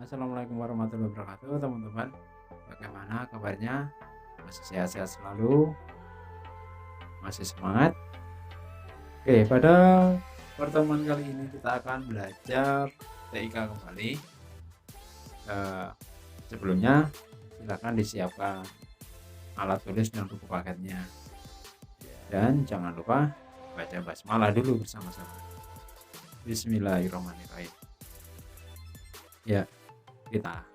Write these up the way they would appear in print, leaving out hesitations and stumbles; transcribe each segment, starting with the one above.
Assalamualaikum warahmatullahi wabarakatuh, teman-teman. Bagaimana kabarnya? Masih sehat-sehat selalu? Masih semangat? Oke, pada pertemuan kali ini kita akan belajar TIK kembali. Sebelumnya, silakan disiapkan alat tulis dan buku paketnya. Dan jangan lupa baca basmalah dulu bersama-sama. Bismillahirrahmanirrahim. Ya, kita.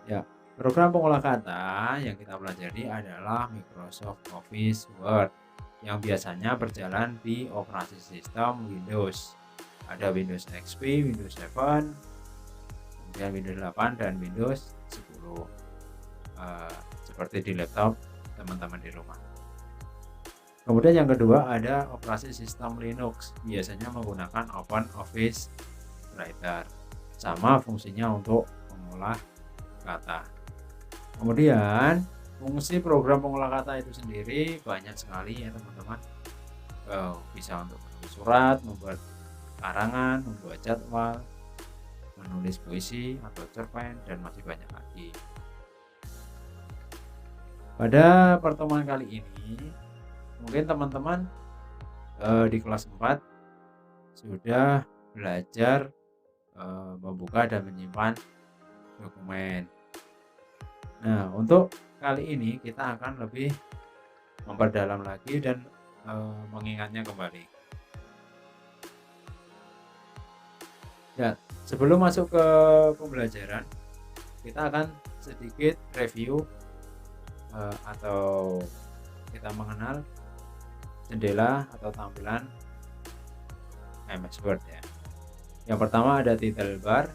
Ya, program pengolah kata yang kita pelajari adalah Microsoft Office Word yang biasanya berjalan di operasi sistem Windows. Ada Windows XP, Windows 7, kemudian Windows 8 dan Windows 10. Seperti di laptop teman-teman di rumah. Kemudian yang kedua ada operasi sistem Linux, biasanya menggunakan Open Office Writer. Sama fungsinya untuk mengolah kata. Kemudian fungsi program pengolah kata itu sendiri banyak sekali ya teman-teman. Bisa untuk menulis surat, membuat karangan, membuat jadwal, menulis puisi atau cerpen, dan masih banyak lagi. Pada pertemuan kali ini mungkin teman-teman di kelas 4 sudah belajar membuka dan menyimpan dokumen. Nah, untuk kali ini kita akan lebih memperdalam lagi dan mengingatnya kembali. Ya, sebelum masuk ke pembelajaran, kita akan sedikit review atau kita mengenal jendela atau tampilan MS Word ya. Yang pertama ada title bar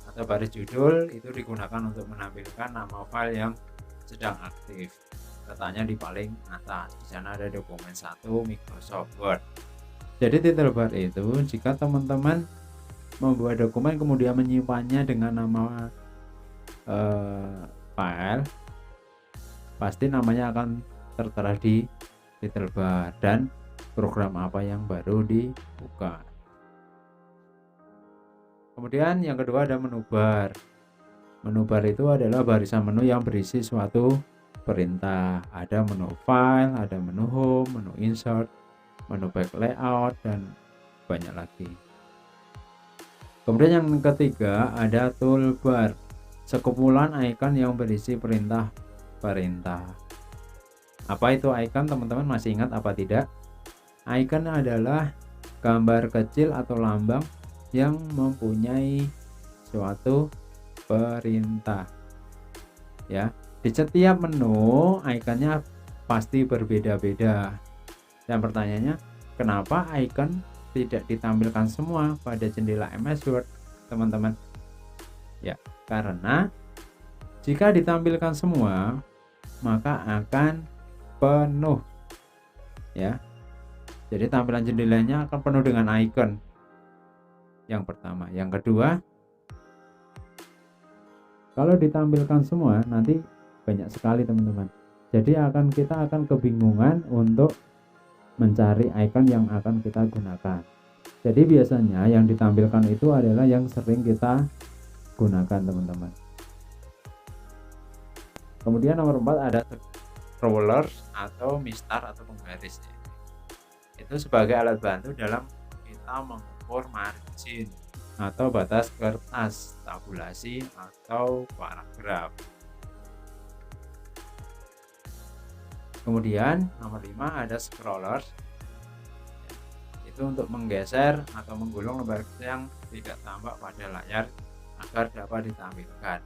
atau baris judul, itu digunakan untuk menampilkan nama file yang sedang aktif. Letaknya di paling atas. Di sana ada dokumen 1 Microsoft Word. Jadi title bar itu jika teman-teman membuat dokumen kemudian menyimpannya dengan nama file, pasti namanya akan tertera di title bar dan program apa yang baru dibuka. Kemudian yang kedua ada menu bar. Menu bar itu adalah barisan menu yang berisi suatu perintah. Ada menu file, ada menu home, menu insert, menu back layout, dan banyak lagi. Kemudian yang ketiga ada toolbar. Sekumpulan icon yang berisi perintah. Apa itu icon, teman-teman masih ingat apa tidak? Icon adalah gambar kecil atau lambang yang mempunyai suatu perintah. Ya, di setiap menu ikonnya pasti berbeda-beda. Dan pertanyaannya, kenapa icon tidak ditampilkan semua pada jendela MS Word, teman-teman? Ya, karena jika ditampilkan semua, maka akan penuh. Ya. Jadi tampilan jendelanya akan penuh dengan icon. Yang pertama, yang kedua, kalau ditampilkan semua nanti banyak sekali teman-teman. Jadi kita akan kebingungan untuk mencari icon yang akan kita gunakan. Jadi biasanya yang ditampilkan itu adalah yang sering kita gunakan teman-teman. Kemudian nomor 4 ada scroller atau mistar atau penggaris. Itu sebagai alat bantu dalam kita mengukur margin atau batas kertas, tabulasi atau paragraf. Kemudian nomor 5 ada scroller. Itu untuk menggeser atau menggulung lembar yang tidak tampak pada layar agar dapat ditampilkan.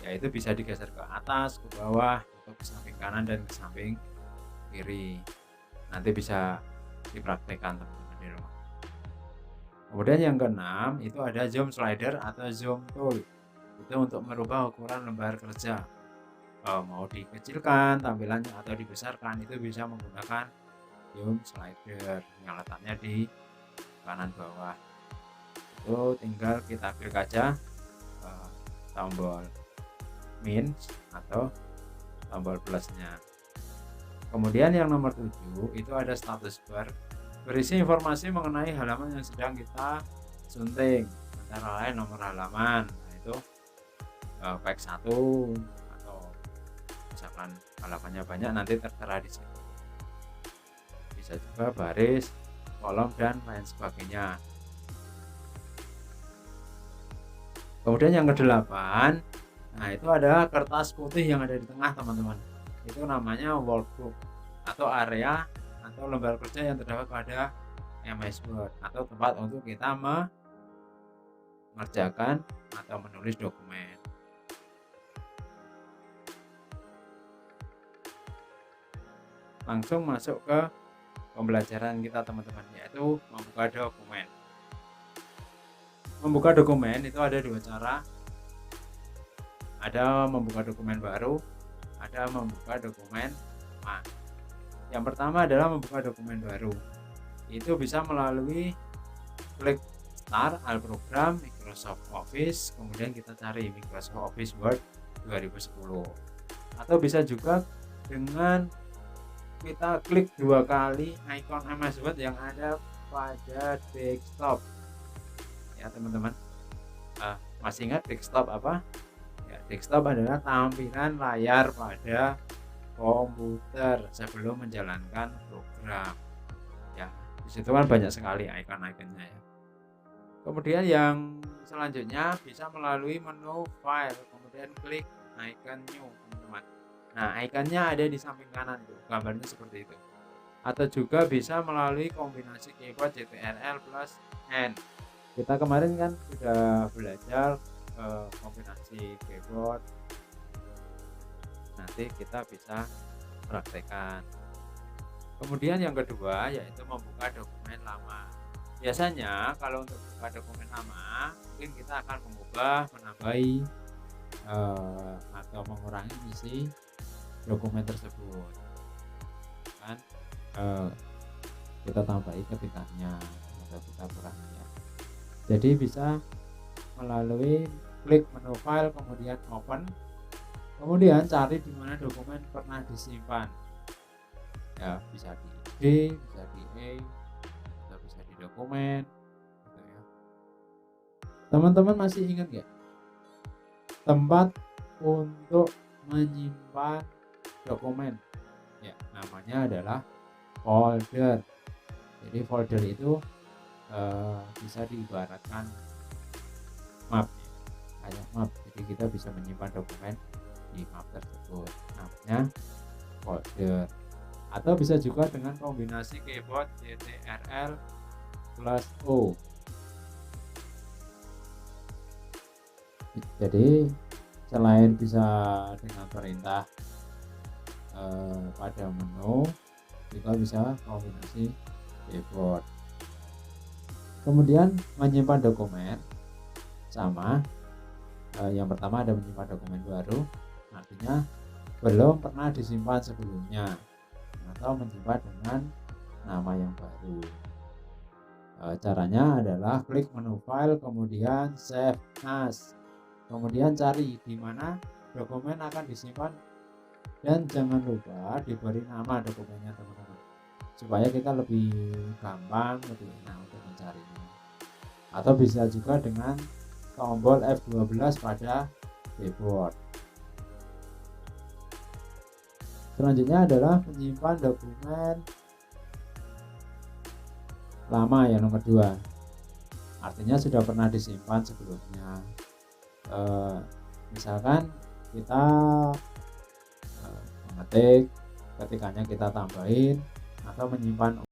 Yaitu bisa digeser ke atas, ke bawah, atau ke samping kanan dan ke samping kiri. Nanti bisa dipraktekkan teman-teman di rumah. Kemudian yang keenam itu ada zoom slider atau zoom tool. Itu untuk merubah ukuran lembar kerja. Mau dikecilkan tampilannya atau dibesarkan, itu bisa menggunakan zoom slider yang letaknya di kanan bawah. Itu tinggal kita klik aja tombol minus atau tombol plusnya. Kemudian yang nomor 7 itu ada status bar, berisi informasi mengenai halaman yang sedang kita sunting, antara lain nomor halaman. Nah, itu baik satu atau misalkan halamannya banyak, nanti tertera di situ. Bisa juga baris, kolom, dan lain sebagainya. Kemudian yang kedelapan, nah itu ada kertas putih yang ada di tengah, teman-teman. Itu namanya workbook atau area atau lembar kerja yang terdapat pada MS Word atau tempat untuk kita mengerjakan atau menulis dokumen. Langsung masuk ke pembelajaran kita, teman-teman, yaitu membuka dokumen. Membuka dokumen itu ada dua cara. Ada membuka dokumen baru, ada membuka dokumen lama. Yang pertama adalah membuka dokumen baru. Itu bisa melalui klik Start, All Program, Microsoft Office, kemudian kita cari Microsoft Office Word 2010. Atau bisa juga dengan kita klik 2 kali icon MS Word yang ada pada desktop. Ya teman-teman, masih ingat desktop apa? Ya, desktop adalah tampilan layar pada komputer sebelum menjalankan program. Ya, disitu kan banyak sekali icon-iconnya ya. Kemudian yang selanjutnya bisa melalui menu file, kemudian klik icon new, teman-teman. Nah, ikonnya ada di samping kanan tuh, gambarnya seperti itu. Atau juga bisa melalui kombinasi keyboard Ctrl plus N. Kita kemarin kan sudah belajar kombinasi keyboard, nanti kita bisa praktekkan. Kemudian yang kedua yaitu membuka dokumen lama. Biasanya kalau untuk buka dokumen lama, mungkin kita akan mengubah, menambahi atau mengurangi isi dokumen tersebut. Kan kita tambahi ketikanya atau kita kurangi ya. Jadi bisa melalui klik menu file, kemudian open, kemudian cari di mana dokumen pernah disimpan. Ya, bisa di D, bisa di E, atau bisa di dokumen gitu ya. Teman-teman masih ingat nggak tempat untuk menyimpan dokumen? Ya, namanya adalah folder. Jadi folder itu bisa diibaratkan map, kayak map. Jadi kita bisa menyimpan dokumen di map tersebut, namanya folder. Atau bisa juga dengan kombinasi keyboard Ctrl plus O. Jadi selain bisa dengan perintah pada menu, juga bisa kombinasi keyboard. Kemudian menyimpan dokumen sama, yang pertama ada menyimpan dokumen baru, artinya belum pernah disimpan sebelumnya, atau menyimpan dengan nama yang baru. Caranya adalah klik menu file, kemudian save as, kemudian cari di mana dokumen akan disimpan, dan jangan lupa diberi nama dokumennya, teman-teman, supaya kita lebih gampang, lebih enak untuk mencarinya. Atau bisa juga dengan tombol F12 pada keyboard. Selanjutnya adalah menyimpan dokumen lama yang nomor 2. Artinya sudah pernah disimpan sebelumnya. Misalkan kita mengetik, ketikannya kita tambahin atau menyimpan